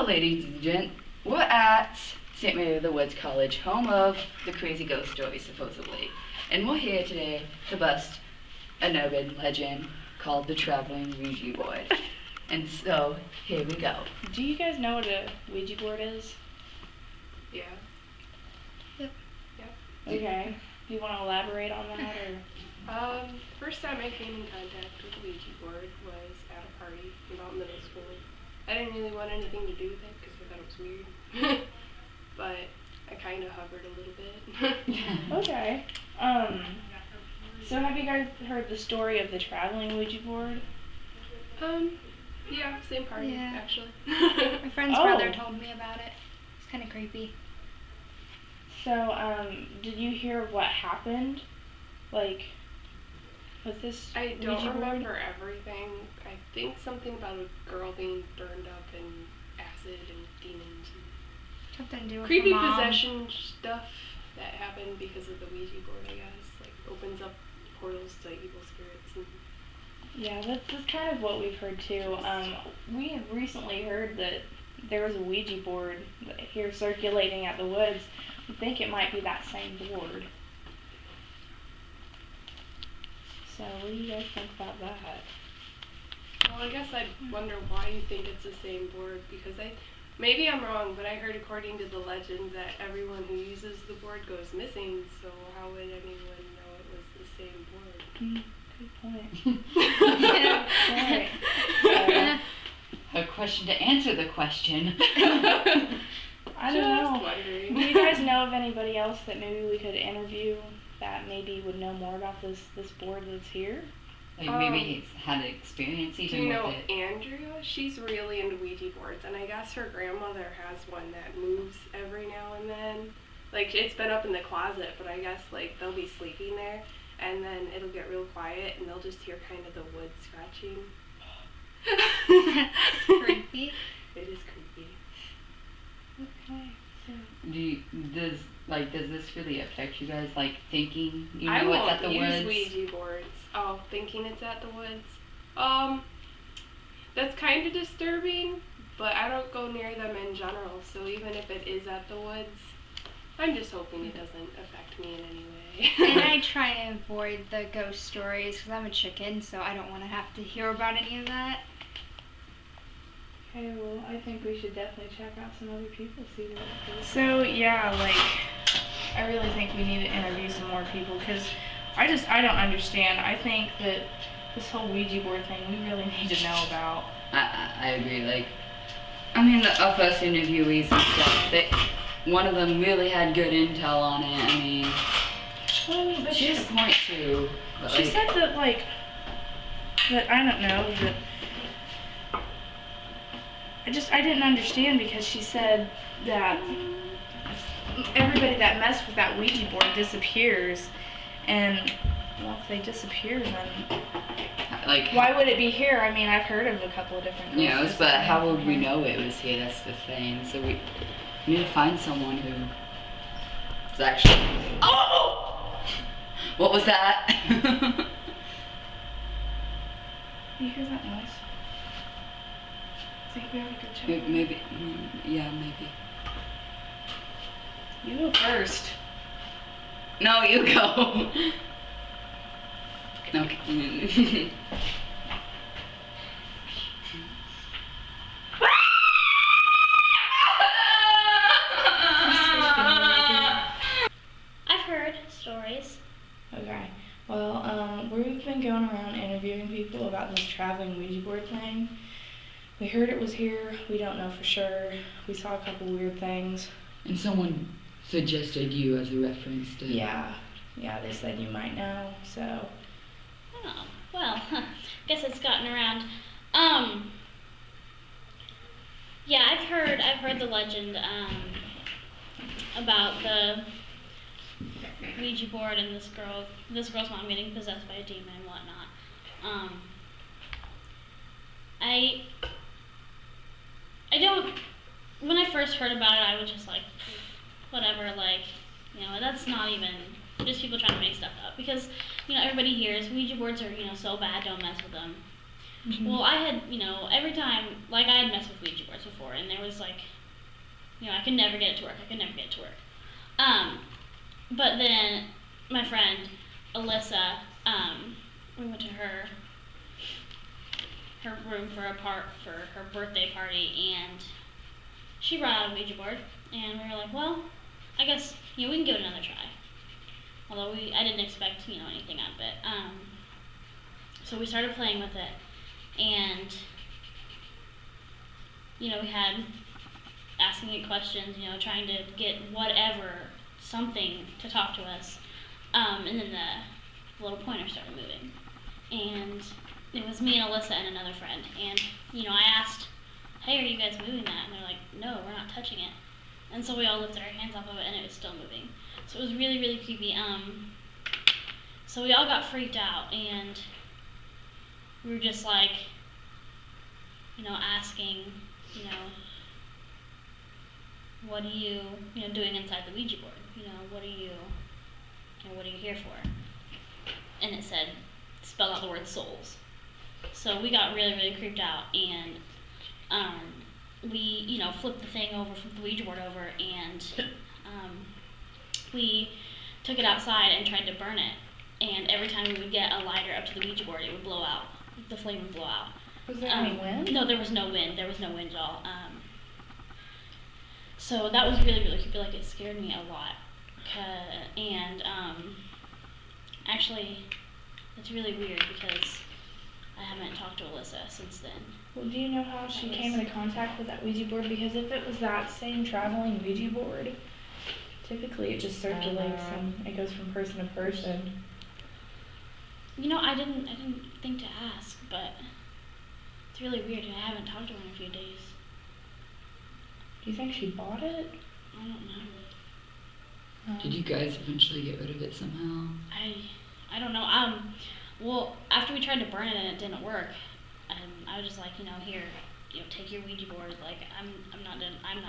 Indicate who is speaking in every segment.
Speaker 1: So, ladies and gents, we're at St. Mary of the Woods College, home of the crazy ghost stories, supposedly. And we're here today to bust an urban legend called the traveling Ouija board. And so, here we go.
Speaker 2: Do you guys know what a Ouija board is?
Speaker 3: Yeah.
Speaker 1: Yep.
Speaker 3: Yeah.
Speaker 2: Okay. Do you want to elaborate on that, or?
Speaker 3: First time I came in contact with the Ouija board was at a party about middle school. I didn't really want anything to do with it because I thought it was weird. But I kind of hovered a little bit.
Speaker 2: Okay. So have you guys heard the story of the traveling Ouija board?
Speaker 3: Yeah, same party,
Speaker 4: Yeah.
Speaker 3: actually.
Speaker 4: My friend's brother told me about it. It's kind of creepy.
Speaker 2: So, did you hear what happened? Like, with this
Speaker 3: I don't
Speaker 2: Ouija board?
Speaker 3: remember everything. I think something about a girl being burned up in acid and demons and
Speaker 4: Something to do with
Speaker 3: creepy
Speaker 4: her mom.
Speaker 3: possession stuff that happened because of the Ouija board, I guess. Like, opens up portals to evil spirits. And
Speaker 2: Yeah, that's kind of what we've heard too. We have recently heard that there was a Ouija board here circulating at the woods. We think it might be that same board. So what do you guys think about that?
Speaker 3: well, I guess I'd wonder why you think it's the same board, because maybe I'm wrong, but I heard according to the legend that everyone who uses the board goes missing, so how would anyone know it was the same board?
Speaker 2: Good point.
Speaker 4: Yeah.
Speaker 2: Alright.
Speaker 1: A question to answer the question.
Speaker 2: I don't know.
Speaker 3: Just wondering.
Speaker 2: Do you guys know of anybody else that maybe we could interview that maybe would know more about this board that's here?
Speaker 1: Like maybe he's had an experience
Speaker 3: Do
Speaker 1: even
Speaker 3: you
Speaker 1: with
Speaker 3: know
Speaker 1: it.
Speaker 3: Andrea? She's really into Ouija boards, and I guess her grandmother has one that moves every now and then. Like, it's been up in the closet, but I guess, like, they'll be sleeping there, and then it'll get real quiet, and they'll just hear kind of the wood scratching.
Speaker 4: Creepy.
Speaker 3: It is creepy.
Speaker 2: Okay.
Speaker 1: Does this really affect you guys? Like thinking you
Speaker 3: I
Speaker 1: know
Speaker 3: won't
Speaker 1: it's at the
Speaker 3: use
Speaker 1: woods?
Speaker 3: Ouija boards. Oh, thinking it's at the woods. That's kind of disturbing, but I don't go near them in general. So even if it is at the woods, I'm just hoping it doesn't affect me in any way.
Speaker 4: And I try and avoid the ghost stories because I'm a chicken, so I don't want to have to hear about any of that.
Speaker 2: Okay, well, I think we should definitely check out some other people, see what it is. So, yeah, like, I really think we need to interview some more people, because I don't understand. I think that this whole Ouija board thing, we really need to know about.
Speaker 1: I agree. Like, I mean, our first interviewees and stuff, one of them really had good intel on it. I mean,
Speaker 2: Well, but
Speaker 1: she
Speaker 2: she
Speaker 1: has a point too. But
Speaker 2: said that, that I don't know, that I didn't understand, because she said that everybody that messed with that Ouija board disappears, and, well, if they disappear, then
Speaker 1: like,
Speaker 2: why would it be here? I mean, I've heard of a couple of different
Speaker 1: yes,
Speaker 2: ghosts
Speaker 1: but
Speaker 2: that
Speaker 1: how
Speaker 2: came
Speaker 1: would
Speaker 2: from
Speaker 1: we
Speaker 2: here.
Speaker 1: know it was here? That's the thing. So we need to find someone who is actually. Oh! What was that?
Speaker 2: You hear that noise? I think we ought to go check.
Speaker 1: Maybe, yeah, maybe.
Speaker 2: You go first.
Speaker 1: No, you go. Okay.
Speaker 5: I've heard stories.
Speaker 2: Okay. Well, we've been going around interviewing people about this traveling Ouija board thing. We heard it was here. We don't know for sure. We saw a couple weird things.
Speaker 1: And someone suggested you as a reference to.
Speaker 2: Yeah, they said you might know, so.
Speaker 5: Oh, well, guess it's gotten around. Yeah, I've heard the legend, about the Ouija board and this girl's mom getting possessed by a demon and whatnot. I don't, when I first heard about it, I was just like, whatever, like, that's not even, just people trying to make stuff up, because, everybody hears Ouija boards are, so bad, don't mess with them.
Speaker 2: Mhm.
Speaker 5: Well, I had, every time, like, I had messed with Ouija boards before, and there was, like, I could never get it to work. But then my friend, Alyssa, we went to her room for her birthday party, and she brought out a Ouija board, and we were like, well, I guess, we can give it another try. Although I didn't expect, anything out of it. So we started playing with it, and, we had asking it questions, trying to get something to talk to us. And then the little pointer started moving. And it was me and Alyssa and another friend. And, I asked, hey, are you guys moving that? And they're like, no, we're not touching it. And so we all lifted our hands off of it, and it was still moving. So it was really, really creepy. So we all got freaked out, and we were just like, asking, what are you, doing inside the Ouija board? What are you here for? And it spelled out the word souls. So we got really, really creeped out, and we, flipped the thing over, flipped the Ouija board over, and we took it outside and tried to burn it. And every time we would get a lighter up to the Ouija board, it would blow out. The flame would blow out.
Speaker 2: Was there any wind?
Speaker 5: No, there was no wind. There was no wind at all. So that was really, really creepy. Like, it scared me a lot. And actually, it's really weird because I haven't talked to Alyssa since then.
Speaker 2: Well, do you know how she came into contact with that Ouija board? Because if it was that same traveling Ouija board, typically it just circulates and it goes from person to person.
Speaker 5: I didn't think to ask, but it's really weird. I haven't talked to her in a few days.
Speaker 2: Do you think she bought it?
Speaker 5: I don't know.
Speaker 1: Did you guys eventually get rid of it somehow?
Speaker 5: I don't know. Well, after we tried to burn it and it didn't work, I was just like, here, take your Ouija board. Like, I'm not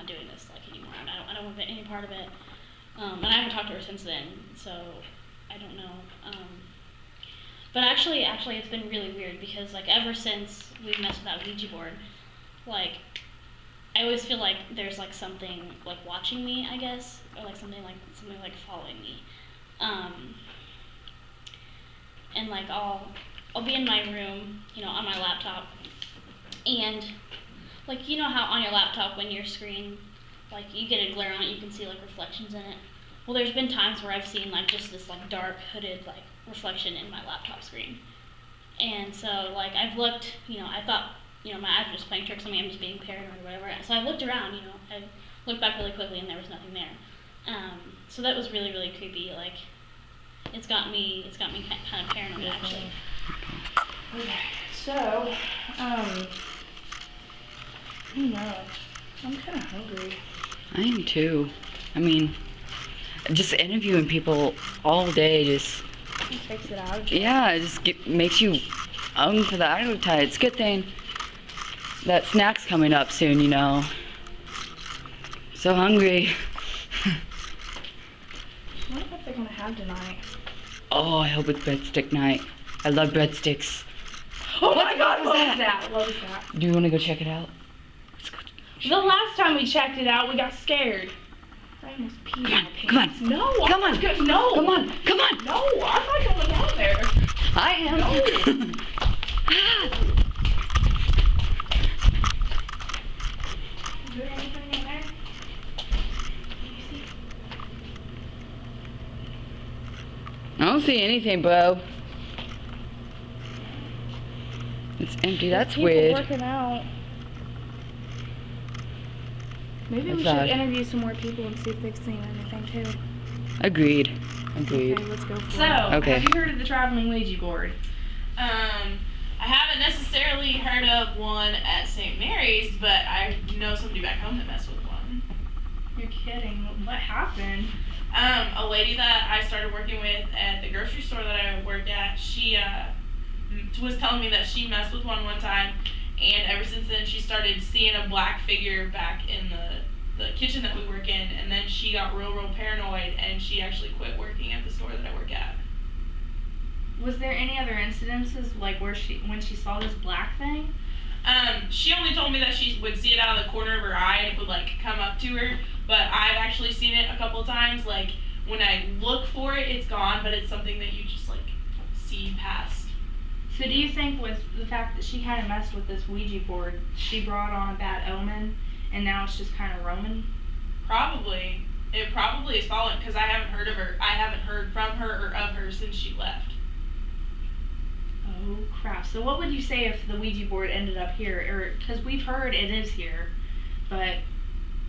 Speaker 5: doing this anymore. I don't want any part of it. And I haven't talked to her since then, so I don't know. But actually, it's been really weird because, ever since we messed with that Ouija board, I always feel like there's, something, watching me, I guess, or, something following me. And, I'll be in my room, on my laptop, and, how on your laptop when your screen, you get a glare on it, you can see, reflections in it. Well, there's been times where I've seen, just this, dark, hooded, reflection in my laptop screen. And so, I've looked, I thought, my eyes were just playing tricks on me, I'm just being paranoid or whatever. So I looked around, I looked back really quickly and there was nothing there. So that was really, really creepy. It's got me kind of paranoid, actually.
Speaker 2: Okay, so, who knows? I'm kind of hungry.
Speaker 1: I am too. I mean, just interviewing people all day just...
Speaker 2: It takes it out.
Speaker 1: Yeah, it just makes you for the appetite. It's a good thing that snack's coming up soon, So hungry.
Speaker 2: I wonder what they're going to have tonight.
Speaker 1: Oh, I hope it's breadstick night. I love breadsticks.
Speaker 2: Oh my God, what was that? What was that?
Speaker 1: Do you want to go check it out? Let's go.
Speaker 2: The last time we checked it out, we got scared. I almost peed my pants.
Speaker 1: Come on.
Speaker 2: No,
Speaker 1: Come on.
Speaker 2: No.
Speaker 1: Come on. Come on.
Speaker 2: No, I'm not going down there.
Speaker 1: I am.
Speaker 2: No. Is there anything in there?
Speaker 1: I don't see anything, bro. It's empty. That's
Speaker 2: People
Speaker 1: weird.
Speaker 2: working out. Maybe we
Speaker 1: That's
Speaker 2: should
Speaker 1: odd.
Speaker 2: interview some more people and see if they've seen anything too.
Speaker 1: Agreed.
Speaker 2: Okay, let's go for
Speaker 6: So,
Speaker 2: it.
Speaker 1: Okay.
Speaker 6: have you heard of the traveling Ouija board? I haven't necessarily heard of one at St. Mary's, but I know somebody back home that messed with one.
Speaker 2: You're kidding. What happened?
Speaker 6: A lady that I started working with at the grocery store that I worked at, she was telling me that she messed with one time, and ever since then she started seeing a black figure back in the kitchen that we work in, and then she got real paranoid, and she actually quit working at the store that I work at.
Speaker 2: Was there any other incidences, like when she saw this black thing?
Speaker 6: She only told me that she would see it out of the corner of her eye and it would like come up to her. But I've actually seen it a couple of times. Like when I look for it, it's gone, but it's something that you just like see past.
Speaker 2: So do you think with the fact that she kind of messed with this Ouija board, she brought on a bad omen, and now it's just kind of roaming?
Speaker 6: Probably. It probably is following because I haven't heard of her. I haven't heard from her or of her since she left.
Speaker 2: Oh crap! So what would you say if the Ouija board ended up here, or because we've heard it is here, but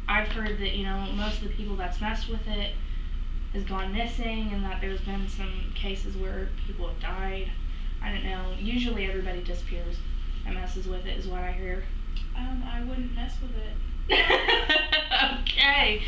Speaker 2: I've heard that most of the people that's messed with it has gone missing, and that there's been some cases where people have died. I don't know. Usually everybody disappears that messes with it, is what I hear.
Speaker 6: I wouldn't mess with it.
Speaker 2: Okay.